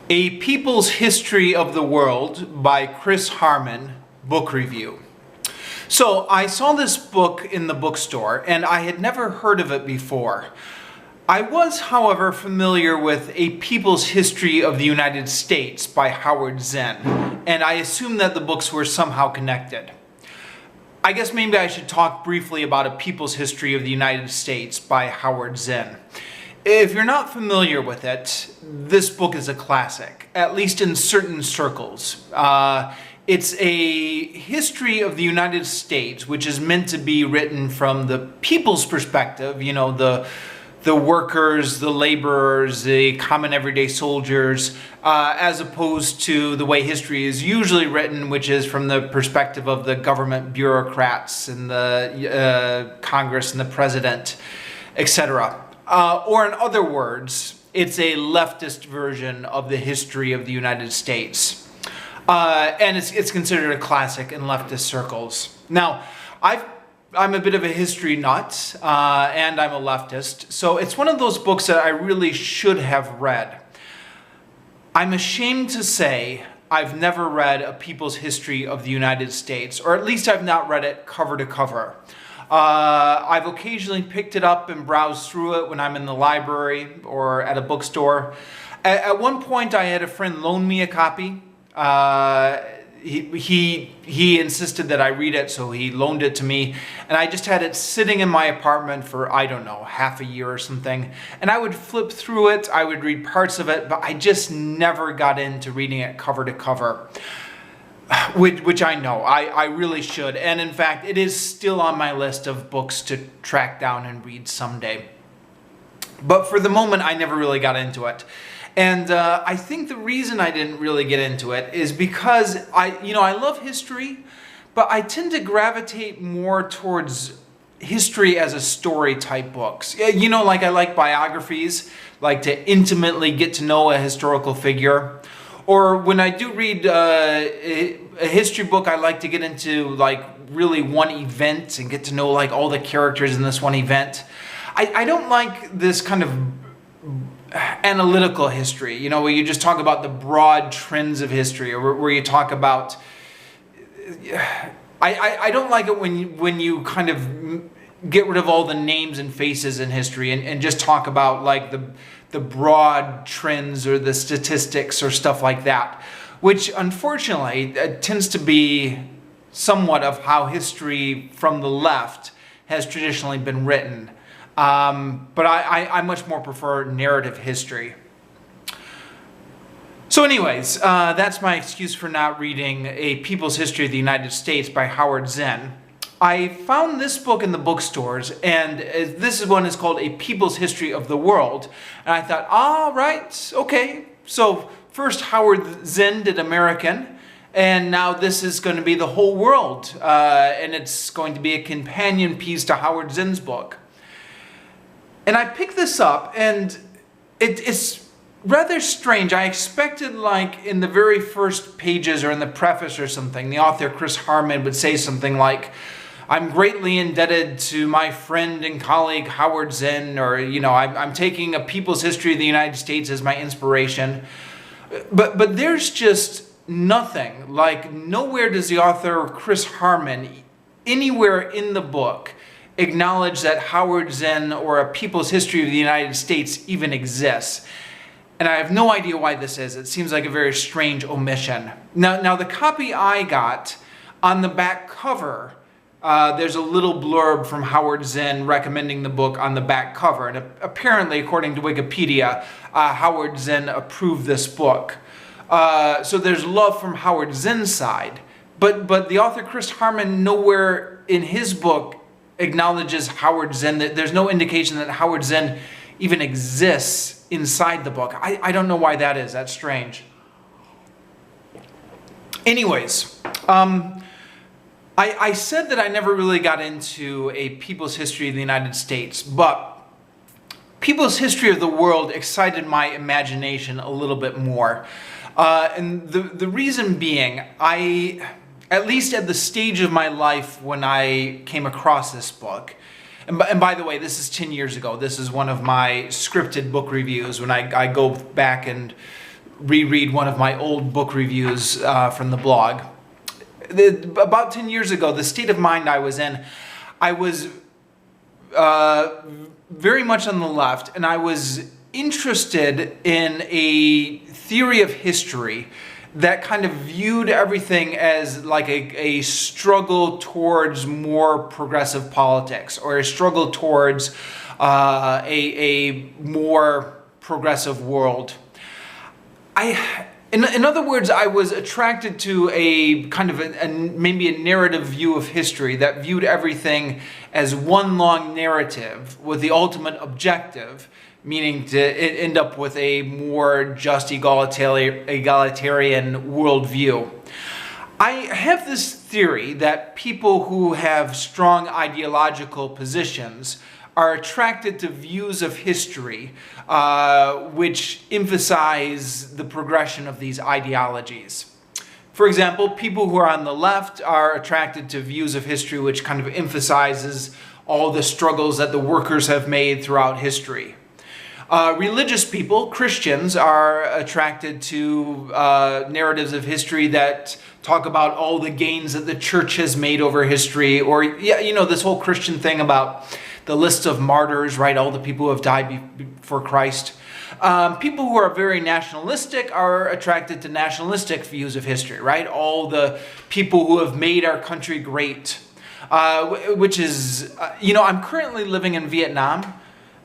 A People's History of the World by Chris Harman, book review. So I saw this book in the bookstore and I had never heard of it before. I was, however, familiar with A People's History of the United States by Howard Zinn, and I assumed that the books were somehow connected. I guess maybe I should talk briefly about A People's History of the United States by Howard Zinn. If you're not familiar with it, this book is a classic, at least in certain circles. It's a history of the United States, which is meant to be written from the people's perspective, you know, the workers, the laborers, the common everyday soldiers, as opposed to the way history is usually written, which is from the perspective of the government bureaucrats and the Congress and the president, etc. Or in other words, it's a leftist version of the history of the United States. And it's considered a classic in leftist circles. Now, I'm a bit of a history nut, and I'm a leftist, so it's one of those books that I really should have read. I'm ashamed to say I've never read A People's History of the United States, or at least I've not read it cover to cover. I've occasionally picked it up and browsed through it when I'm in the library or at a bookstore. At one point I had a friend loan me a copy. He insisted that I read it, so he loaned it to me, and I just had it sitting in my apartment for, I don't know, half a year or something. And I would flip through it, I would read parts of it, but I just never got into reading it cover to cover. Which I know, I really should. And in fact, it is still on my list of books to track down and read someday. But for the moment, I never really got into it. And I think the reason I didn't really get into it is because I love history, but I tend to gravitate more towards history as a story type books. You know, like I like biographies, like to intimately get to know a historical figure. Or when I do read a history book, I like to get into like really one event and get to know like all the characters in this one event. I don't like this kind of analytical history, you know, where you just talk about the broad trends of history, or where you talk about... I don't like it when you kind of get rid of all the names and faces in history and just talk about like the broad trends or the statistics or stuff like that, which unfortunately tends to be somewhat of how history from the left has traditionally been written. But I much more prefer narrative history. So anyways, that's my excuse for not reading A People's History of the United States by Howard Zinn. I found this book in the bookstores, and this one is called A People's History of the World. And I thought, all right, okay. So first Howard Zinn did American, and now this is going to be the whole world. And it's going to be a companion piece to Howard Zinn's book. And I picked this up, and it's rather strange. I expected, like, in the very first pages or in the preface or something, the author, Chris Harman, would say something like, I'm greatly indebted to my friend and colleague Howard Zinn, or, you know, I'm taking A People's History of the United States as my inspiration. But there's just nothing. Like, nowhere does the author, Chris Harman, anywhere in the book, acknowledge that Howard Zinn or A People's History of the United States even exists. And I have no idea why this is. It seems like a very strange omission. Now the copy I got, on the back cover, there's a little blurb from Howard Zinn recommending the book on the back cover. And apparently, according to Wikipedia, Howard Zinn approved this book. So there's love from Howard Zinn's side. But the author, Chris Harman, nowhere in his book acknowledges Howard Zinn. There's no indication that Howard Zinn even exists inside the book. I don't know why that is. That's strange. Anyways, I said that I never really got into A People's History of the United States, but People's History of the World excited my imagination a little bit more. And the reason being, at least at the stage of my life when I came across this book, and by the way, this is 10 years ago. This is one of my scripted book reviews when I go back and reread one of my old book reviews from the blog. About 10 years ago, the state of mind I was in, I was very much on the left, and I was interested in a theory of history that kind of viewed everything as like a struggle towards more progressive politics, or a struggle towards a more progressive world. In other words, I was attracted to a kind of maybe a narrative view of history that viewed everything as one long narrative with the ultimate objective, meaning to end up with a more just egalitarian worldview. I have this theory that people who have strong ideological positions are attracted to views of history which emphasize the progression of these ideologies. For example, people who are on the left are attracted to views of history which kind of emphasizes all the struggles that the workers have made throughout history. Religious people, Christians, are attracted to narratives of history that talk about all the gains that the church has made over history, or, this whole Christian thing about the list of martyrs, right? All the people who have died before Christ. People who are very nationalistic are attracted to nationalistic views of history, right? All the people who have made our country great, which is, I'm currently living in Vietnam,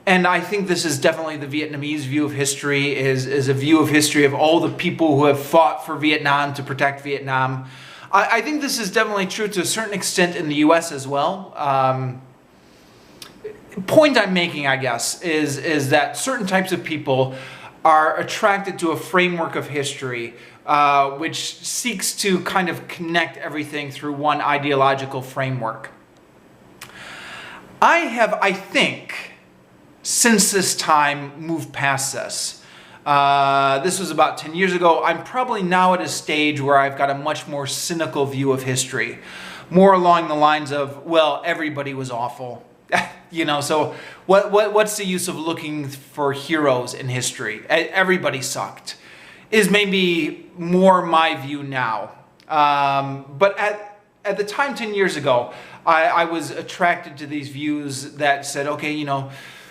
and I think this is definitely the Vietnamese view of history, is a view of history of all the people who have fought for Vietnam to protect Vietnam. I think this is definitely true to a certain extent in the US as well. Point I'm making, I guess, is that certain types of people are attracted to a framework of history which seeks to kind of connect everything through one ideological framework. I have, I think, since this time, moved past this. This was about 10 years ago. I'm probably now at a stage where I've got a much more cynical view of history. More along the lines of, well, everybody was awful. So what's the use of looking for heroes in history? Everybody sucked, is maybe more my view now. But at the time 10 years ago, I was attracted to these views that said, okay,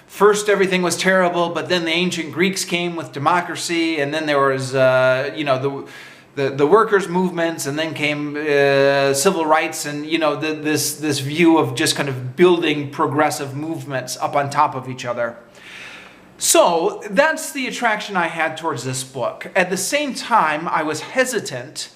first everything was terrible, but then the ancient Greeks came with democracy, and then there was, the workers' movements, and then came civil rights, and this view of just kind of building progressive movements up on top of each other. So that's the attraction I had towards this book. At the same time, I was hesitant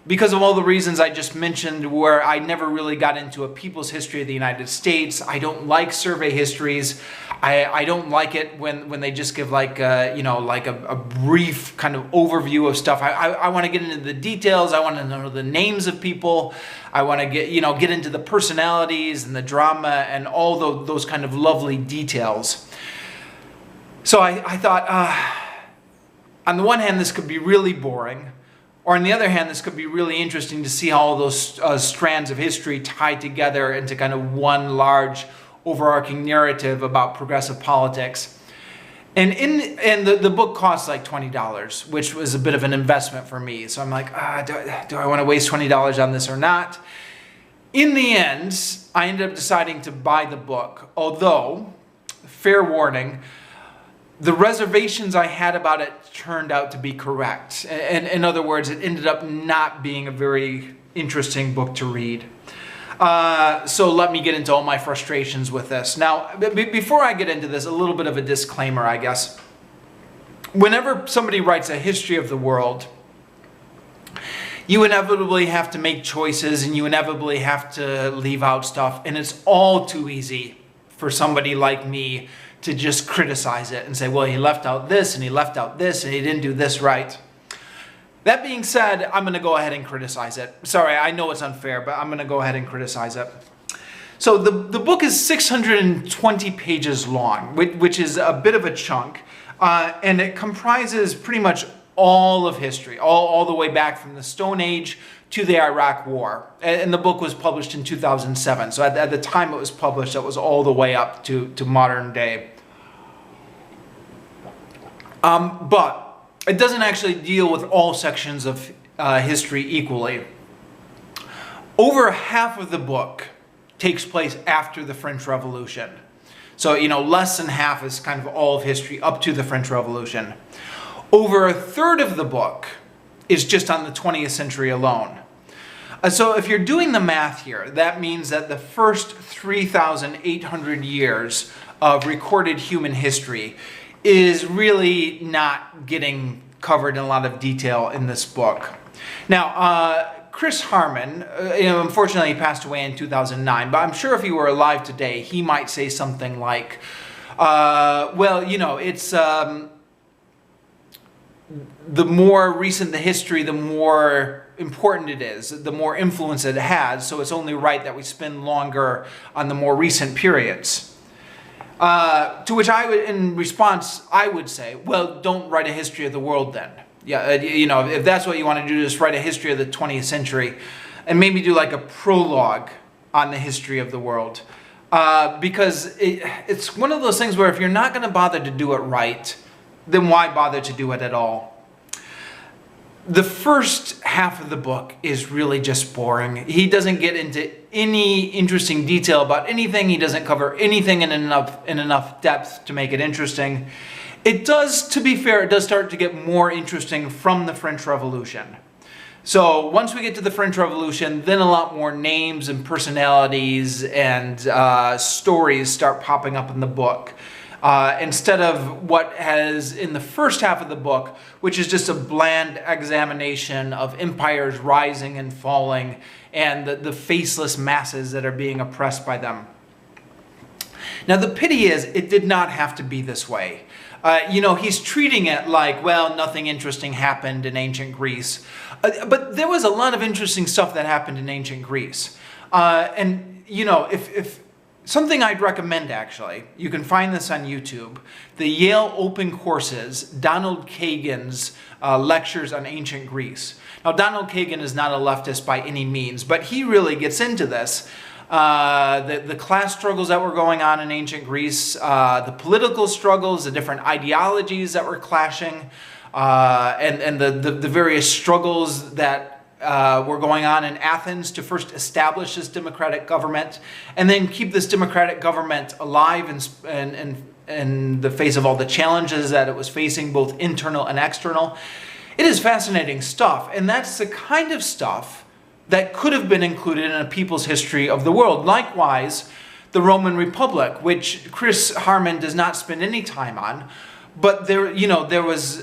because of all the reasons I just mentioned, where I never really got into a people's history of the United States. I don't like survey histories. I don't like it when they just give like a brief kind of overview of stuff. I want to get into the details. I want to know the names of people. I want to get into the personalities and the drama and all those kind of lovely details. So I thought, on the one hand, this could be really boring. Or on the other hand, this could be really interesting to see how all those strands of history tie together into kind of one large overarching narrative about progressive politics. And the book costs like $20, which was a bit of an investment for me. So I'm like, do I want to waste $20 on this or not? In the end, I ended up deciding to buy the book. Although, fair warning, the reservations I had about it turned out to be correct. And in other words, it ended up not being a very interesting book to read. So let me get into all my frustrations with this. Now, before I get into this, a little bit of a disclaimer, I guess. Whenever somebody writes a history of the world, you inevitably have to make choices, and you inevitably have to leave out stuff. And it's all too easy for somebody like me to just criticize it and say, well, he left out this, and he left out this, and he didn't do this right. That being said, I'm going to go ahead and criticize it. Sorry, I know it's unfair, but I'm going to go ahead and criticize it. So the book is 620 pages long, which is a bit of a chunk, and it comprises pretty much all of history, all the way back from the Stone Age to the Iraq War. And the book was published in 2007, so at the time it was published, that was all the way up to modern day. But it doesn't actually deal with all sections of history equally. Over half of the book takes place after the French Revolution. So, less than half is kind of all of history up to the French Revolution. Over a third of the book is just on the 20th century alone. So if you're doing the math here, that means that the first 3,800 years of recorded human history is really not getting covered in a lot of detail in this book. Now, Chris Harman, unfortunately he passed away in 2009, but I'm sure if he were alive today, he might say something like, it's the more recent the history, the more important it is, the more influence it has, so it's only right that we spend longer on the more recent periods. To which in response, I would say, well, don't write a history of the world then. Yeah, if that's what you want to do, just write a history of the 20th century and maybe do like a prologue on the history of the world. Because it's one of those things where if you're not going to bother to do it right, then why bother to do it at all? The first half of the book is really just boring. He doesn't get into any interesting detail about anything. He doesn't cover anything in enough depth to make it interesting. It does, to be fair, it does start to get more interesting from the French Revolution. So once we get to the French Revolution, then a lot more names and personalities and stories start popping up in the book. Instead of what has in the first half of the book, which is just a bland examination of empires rising and falling and the faceless masses that are being oppressed by them. Now the pity is, it did not have to be this way. He's treating it like, well, nothing interesting happened in ancient Greece. But there was a lot of interesting stuff that happened in ancient Greece. If something I'd recommend, actually, you can find this on YouTube, the Yale Open Courses, Donald Kagan's lectures on ancient Greece. Now, Donald Kagan is not a leftist by any means, but he really gets into this. The class struggles that were going on in ancient Greece, the political struggles, the different ideologies that were clashing, and the various struggles that were going on in Athens to first establish this democratic government and then keep this democratic government alive in the face of all the challenges that it was facing, both internal and external. It is fascinating stuff, and that's the kind of stuff that could have been included in a people's history of the world. Likewise, the Roman Republic, which Chris Harman does not spend any time on, but there was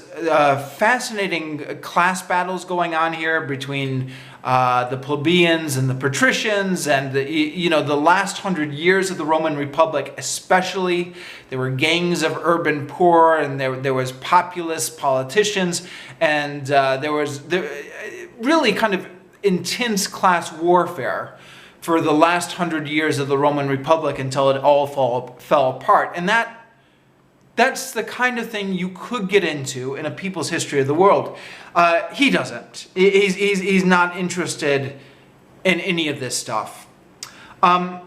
fascinating class battles going on here between the plebeians and the patricians, and the last 100 years of the Roman Republic especially. There were gangs of urban poor, and there was populist politicians, and there really kind of intense class warfare for the last 100 years of the Roman Republic until it all fell apart. And that's the kind of thing you could get into in a people's history of the world. He doesn't. He's not interested in any of this stuff. I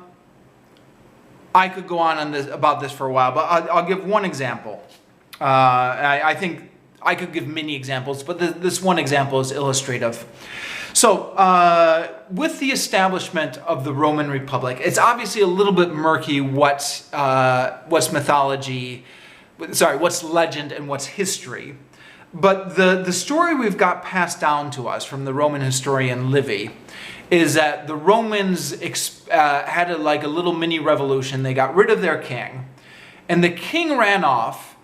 could go on about this for a while, but I'll give one example. I think I could give many examples, but this one example is illustrative. So, with the establishment of the Roman Republic, it's obviously a little bit murky what's mythology, what's legend and what's history. But the story we've got passed down to us from the Roman historian Livy is that the Romans had a little mini revolution. They got rid of their king, and the king ran off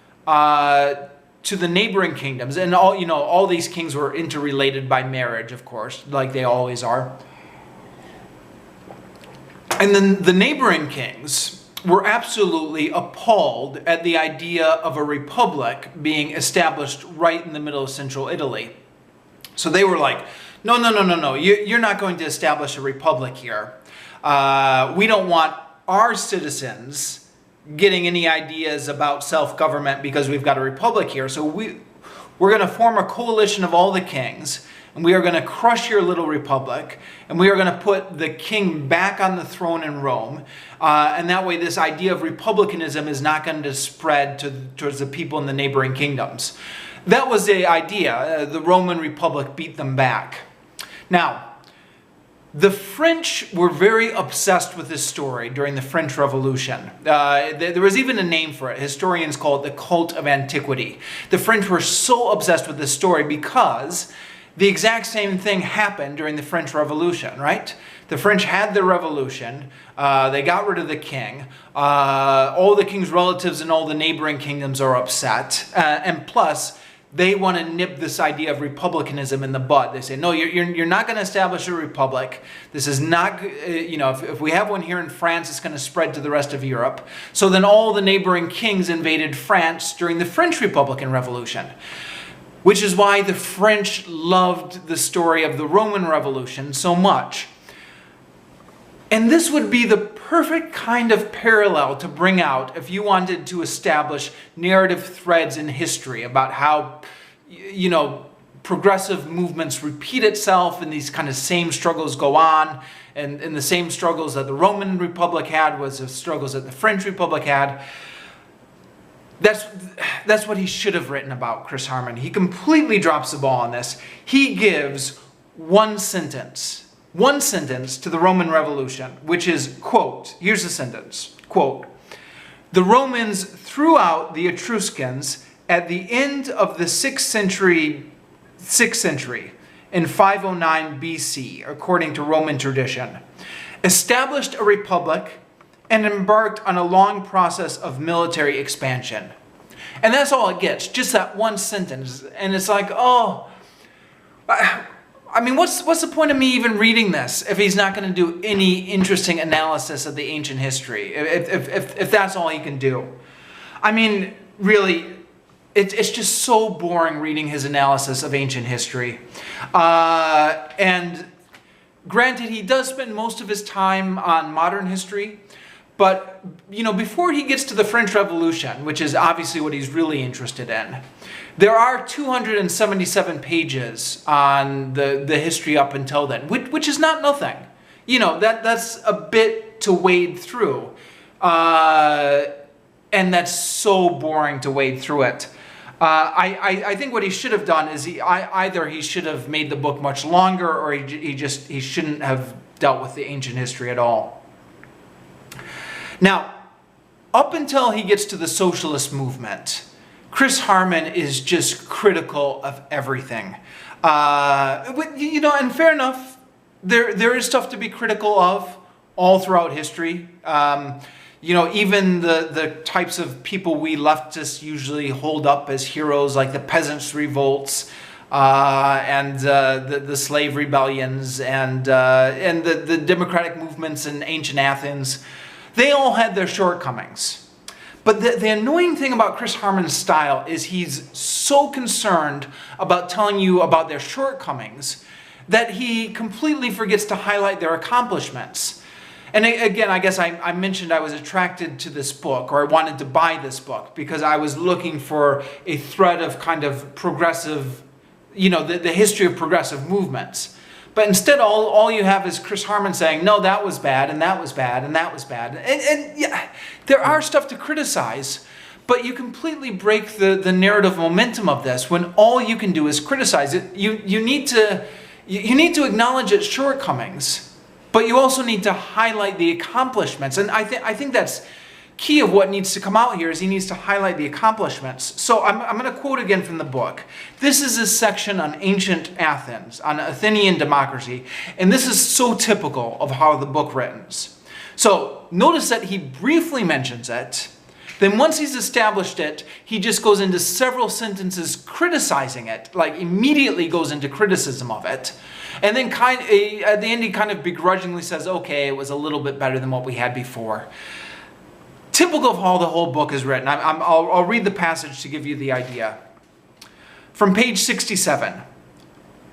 to the neighboring kingdoms, and all these kings were interrelated by marriage, of course, like they always are. And then the neighboring kings were absolutely appalled at the idea of a republic being established right in the middle of central Italy. So they were like, no, you're not going to establish a republic here. We don't want our citizens getting any ideas about self-government because we've got a republic here. So we're going to form a coalition of all the kings, and we are going to crush your little republic, and we are going to put the king back on the throne in Rome. And that way this idea of republicanism is not going to spread towards the people in the neighboring kingdoms. That was the idea. The Roman Republic beat them back. Now, the French were very obsessed with this story during the French Revolution. There was even a name for it. Historians call it the cult of antiquity. The French were so obsessed with this story because the exact same thing happened during the French Revolution, right? The French had their revolution. They got rid of the king. All the king's relatives and all the neighboring kingdoms are upset. And plus, they want to nip this idea of republicanism in the bud. They say, no, you're not going to establish a republic. This is not, if we have one here in France, it's going to spread to the rest of Europe. So then all the neighboring kings invaded France during the French Republican Revolution, which is why the French loved the story of the Roman Revolution so much. And this would be the perfect kind of parallel to bring out if you wanted to establish narrative threads in history about how, progressive movements repeat itself and these kind of same struggles go on. And the same struggles that the Roman Republic had was the struggles that the French Republic had. That's what he should have written about, Chris Harman. He completely drops the ball on this. He gives one sentence to the Roman Revolution, which is, quote, here's the sentence, quote, "The Romans threw out the Etruscans at the end of the 6th century in 509 BC, according to Roman tradition, established a republic and embarked on a long process of military expansion." And that's all it gets, just that one sentence. And it's like, what's the point of me even reading this if he's not going to do any interesting analysis of the ancient history, if that's all he can do? I mean, really, it's just so boring reading his analysis of ancient history. And granted, he does spend most of his time on modern history, but, before he gets to the French Revolution, which is obviously what he's really interested in, there are 277 pages on the history up until then, which is not nothing. That's a bit to wade through. And that's so boring to wade through it. I think what he should have done is either he should have made the book much longer, or he shouldn't have dealt with the ancient history at all. Now, up until he gets to the Socialist Movement, Chris Harman is just critical of everything. And fair enough, there is stuff to be critical of all throughout history. Even the types of people we leftists usually hold up as heroes, like the peasants' revolts, and the slave rebellions, and the democratic movements in ancient Athens. They all had their shortcomings. But the annoying thing about Chris Harman's style is he's so concerned about telling you about their shortcomings that he completely forgets to highlight their accomplishments. And again, I guess I mentioned I was attracted to this book, or I wanted to buy this book, because I was looking for a thread of kind of progressive, the history of progressive movements. But instead, all you have is Chris Harman saying, no, that was bad, and that was bad, and that was bad. And yeah, there are stuff to criticize, but you completely break the narrative momentum of this when all you can do is criticize it. You need to acknowledge its shortcomings, but you also need to highlight the accomplishments. And I think that's key of what needs to come out here, is he needs to highlight the accomplishments. So I'm going to quote again from the book. This is a section on ancient Athens, on Athenian democracy, and this is so typical of how the book writes. So notice that he briefly mentions it. Then once he's established it, he just goes into several sentences criticizing it, like immediately goes into criticism of it. And then at the end he kind of begrudgingly says, okay, it was a little bit better than what we had before. Typical of how the whole book is written. I'll read the passage to give you the idea. From page 67.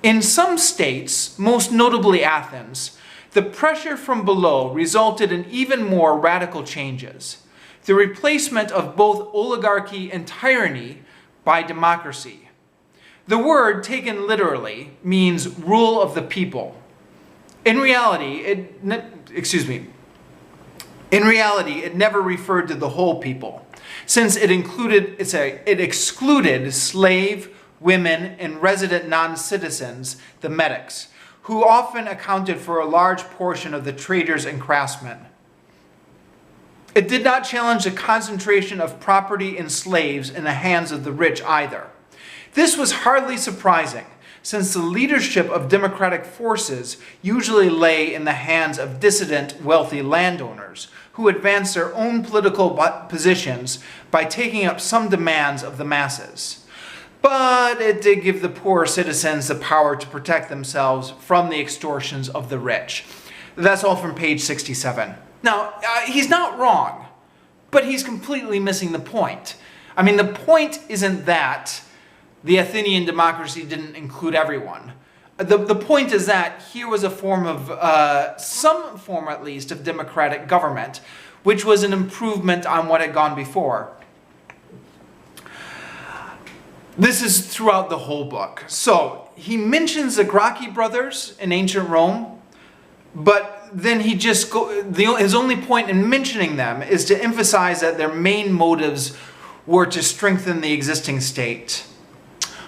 In some states, most notably Athens, the pressure from below resulted in even more radical changes. The replacement of both oligarchy and tyranny by democracy. The word, taken literally, means rule of the people. In reality, it never referred to the whole people, since it excluded slave, women, and resident non-citizens, the metics, who often accounted for a large portion of the traders and craftsmen. It did not challenge the concentration of property and slaves in the hands of the rich either. This was hardly surprising, since the leadership of democratic forces usually lay in the hands of dissident, wealthy landowners who advanced their own political positions by taking up some demands of the masses. But it did give the poor citizens the power to protect themselves from the extortions of the rich. That's all from page 67. Now, he's not wrong, but he's completely missing the point. I mean, the point isn't that the Athenian democracy didn't include everyone. The point is that here was a form of, some form at least, of democratic government, which was an improvement on what had gone before. This is throughout the whole book. So, he mentions the Gracchi brothers in ancient Rome, but then he just his only point in mentioning them is to emphasize that their main motives were to strengthen the existing state.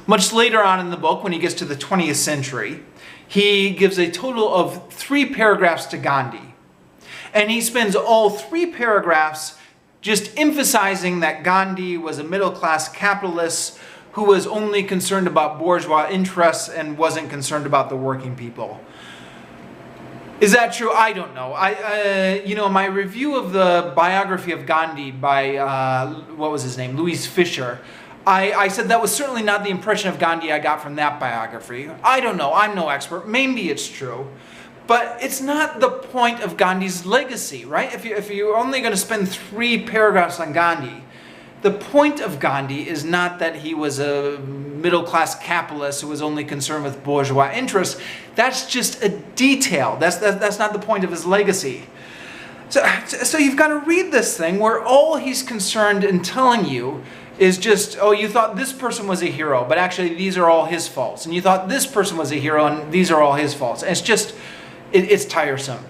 Much later on in the book, when he gets to the 20th century, he gives a total of 3 paragraphs to Gandhi. And he spends all 3 paragraphs just emphasizing that Gandhi was a middle-class capitalist who was only concerned about bourgeois interests and wasn't concerned about the working people. Is that true? I don't know. My review of the biography of Gandhi by, what was his name? Louise Fisher, I said that was certainly not the impression of Gandhi I got from that biography. I don't know. I'm no expert. Maybe it's true. But it's not the point of Gandhi's legacy, right? If you're only going to spend 3 paragraphs on Gandhi, the point of Gandhi is not that he was a middle-class capitalist who was only concerned with bourgeois interests. That's just a detail. That's not the point of his legacy. So you've got to read this thing where all he's concerned in telling you is just, oh, you thought this person was a hero, but actually these are all his faults. And you thought this person was a hero, and these are all his faults. And it's just, it's tiresome.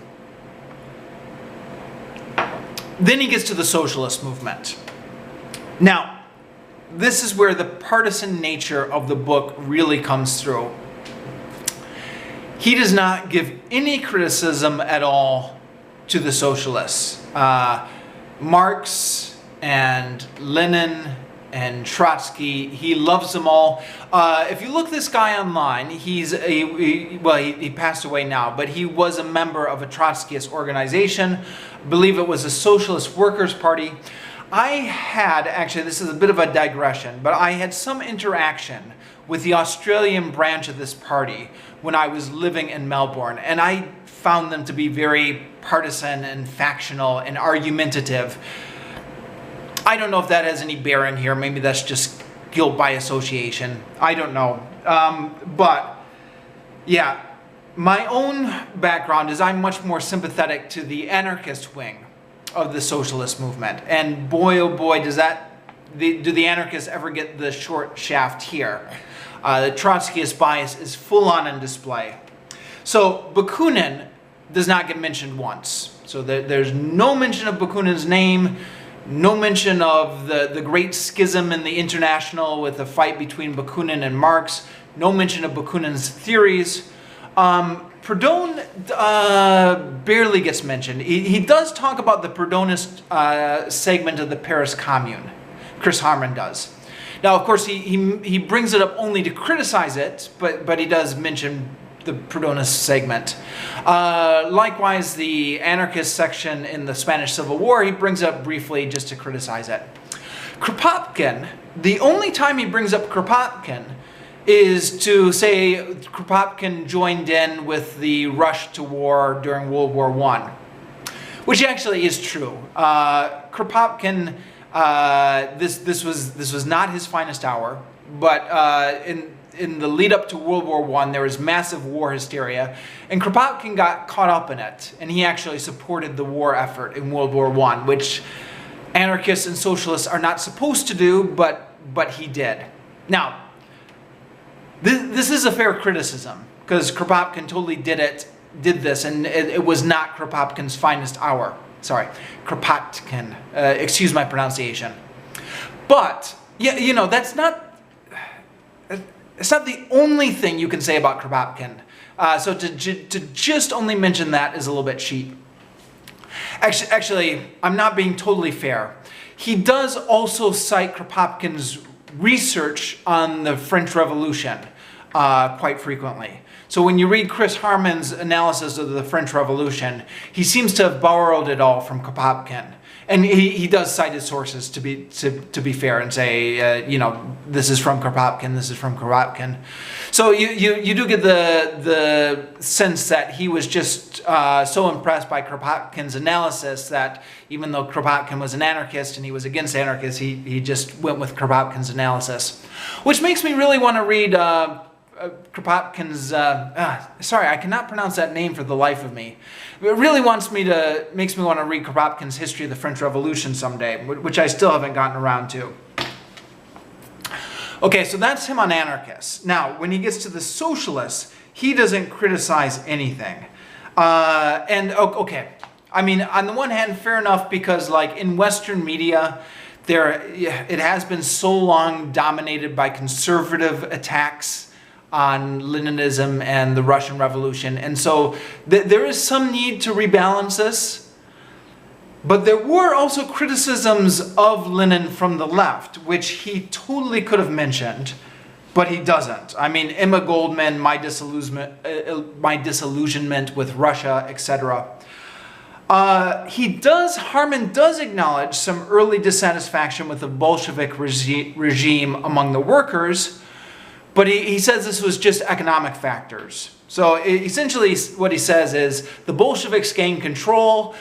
Then he gets to the socialist movement. Now, this is where the partisan nature of the book really comes through. He does not give any criticism at all to the socialists. Marx and Lenin and Trotsky, he loves them all. If you look this guy online, he passed away now, but he was a member of a Trotskyist organization. I believe it was a Socialist Workers' Party. Actually, this is a bit of a digression, but I had some interaction with the Australian branch of this party when I was living in Melbourne, and I found them to be very partisan and factional and argumentative. I don't know if that has any bearing here. Maybe that's just guilt by association. I don't know. But yeah, my own background is I'm much more sympathetic to the anarchist wing of the socialist movement. And boy, oh boy, do the anarchists ever get the short shaft here. The Trotskyist bias is full on in display. So Bakunin does not get mentioned once. So there's no mention of Bakunin's name, no mention of the great schism in the International with the fight between Bakunin and Marx, no mention of Bakunin's theories. Proudhon barely gets mentioned. He does talk about the Proudhonist segment of the Paris Commune. Chris Harman does. Now, of course, he brings it up only to criticize it, but he does mention the Proudhonist segment. Likewise, the anarchist section in the Spanish Civil War, he brings up briefly just to criticize it. Kropotkin, the only time he brings up Kropotkin is to say Kropotkin joined in with the rush to war during World War I, which actually is true. Kropotkin, this was not his finest hour, but in the lead up to World War I, there was massive war hysteria, and Kropotkin got caught up in it, and he actually supported the war effort in World War I, which anarchists and socialists are not supposed to do, but he did. Now, this is a fair criticism, because Kropotkin totally did this, and it was not Kropotkin's finest hour. Sorry, Kropotkin. Excuse my pronunciation. But, yeah, that's not... it's not the only thing you can say about Kropotkin. So to just only mention that is a little bit cheap. Actually, I'm not being totally fair. He does also cite Kropotkin's research on the French Revolution quite frequently. So when you read Chris Harman's analysis of the French Revolution, he seems to have borrowed it all from Kropotkin. And he does cite his sources to be fair and say, you know, this is from Kropotkin, this is from Kropotkin. So you do get the sense that he was just so impressed by Kropotkin's analysis that even though Kropotkin was an anarchist and he was against anarchists, he just went with Kropotkin's analysis. Which makes me really want to read Kropotkin's, sorry, I cannot pronounce that name for the life of me. It really makes me want to read Kropotkin's History of the French Revolution someday, which I still haven't gotten around to. Okay, so that's him on anarchists. Now, when he gets to the socialists, he doesn't criticize anything. Okay, I mean, on the one hand, fair enough, because like in Western media, it has been so long dominated by conservative attacks on Leninism and the Russian Revolution. And so there is some need to rebalance this. But there were also criticisms of Lenin from the left, which he totally could have mentioned, but he doesn't. I mean, Emma Goldman, my disillusionment with Russia, etc. Harman does acknowledge some early dissatisfaction with the Bolshevik regime among the workers, but he says this was just economic factors. So essentially what he says is the Bolsheviks gained control.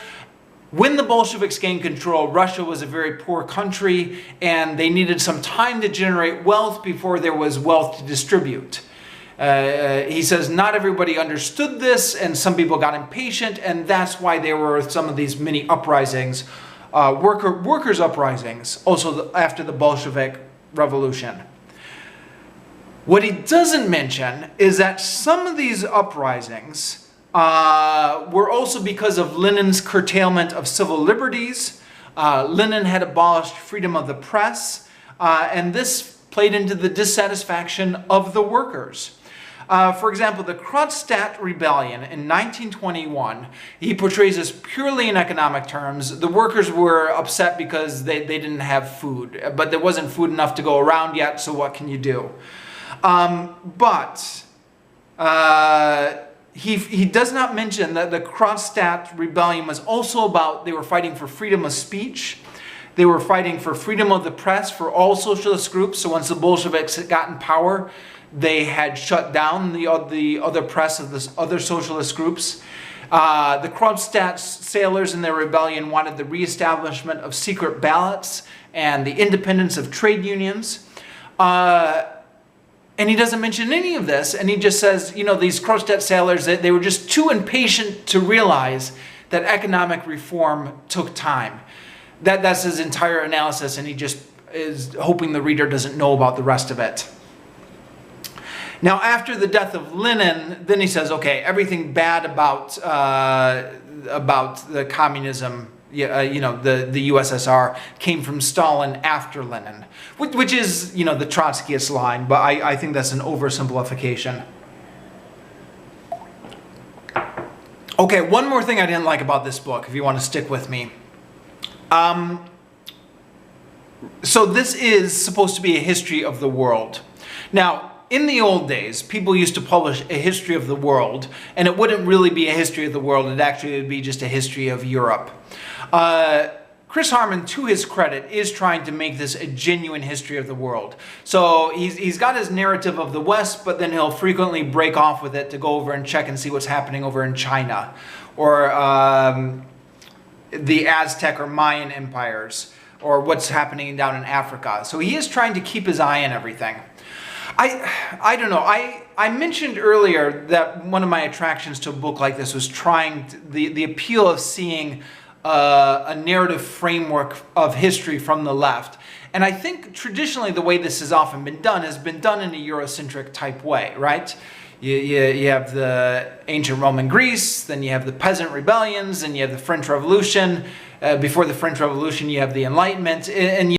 When the Bolsheviks gained control, Russia was a very poor country and they needed some time to generate wealth before there was wealth to distribute. He says not everybody understood this and some people got impatient, and that's why there were some of these mini uprisings, workers' uprisings, also after the Bolshevik Revolution. What he doesn't mention is that some of these uprisings were also because of Lenin's curtailment of civil liberties. Lenin had abolished freedom of the press, and this played into the dissatisfaction of the workers. For example, the Kronstadt Rebellion in 1921, he portrays as purely in economic terms. The workers were upset because they didn't have food, but there wasn't food enough to go around yet, so what can you do? He does not mention that the Kronstadt Rebellion was also about, they were fighting for freedom of speech. They were fighting for freedom of the press for all socialist groups. So once the Bolsheviks had gotten power, they had shut down the other press of the other socialist groups. The Kronstadt sailors in their rebellion wanted the reestablishment of secret ballots and the independence of trade unions. And he doesn't mention any of this, and he just says, you know, these Kronstadt sailors, they were just too impatient to realize that economic reform took time. That's his entire analysis, and he just is hoping the reader doesn't know about the rest of it. Now, after the death of Lenin, then he says, okay, everything bad about the communism, the USSR came from Stalin after Lenin, which is, you know, the Trotskyist line, but I think that's an oversimplification. Okay, one more thing I didn't like about this book, if you want to stick with me. So this is supposed to be a history of the world. Now, in the old days, people used to publish a history of the world, and it wouldn't really be a history of the world, it actually would be just a history of Europe. Chris Harman, to his credit, is trying to make this a genuine history of the world. So he's got his narrative of the West, but then he'll frequently break off with it to go over and check and see what's happening over in China, or the Aztec or Mayan empires, or what's happening down in Africa. So he is trying to keep his eye on everything. I don't know. I mentioned earlier that one of my attractions to a book like this was the appeal of seeing a narrative framework of history from the left. And I think traditionally the way this has often been done has been done in a Eurocentric type way, right? You have the ancient Roman Greece, then you have the peasant rebellions, and you have the French Revolution. Before the French Revolution, you have the Enlightenment, and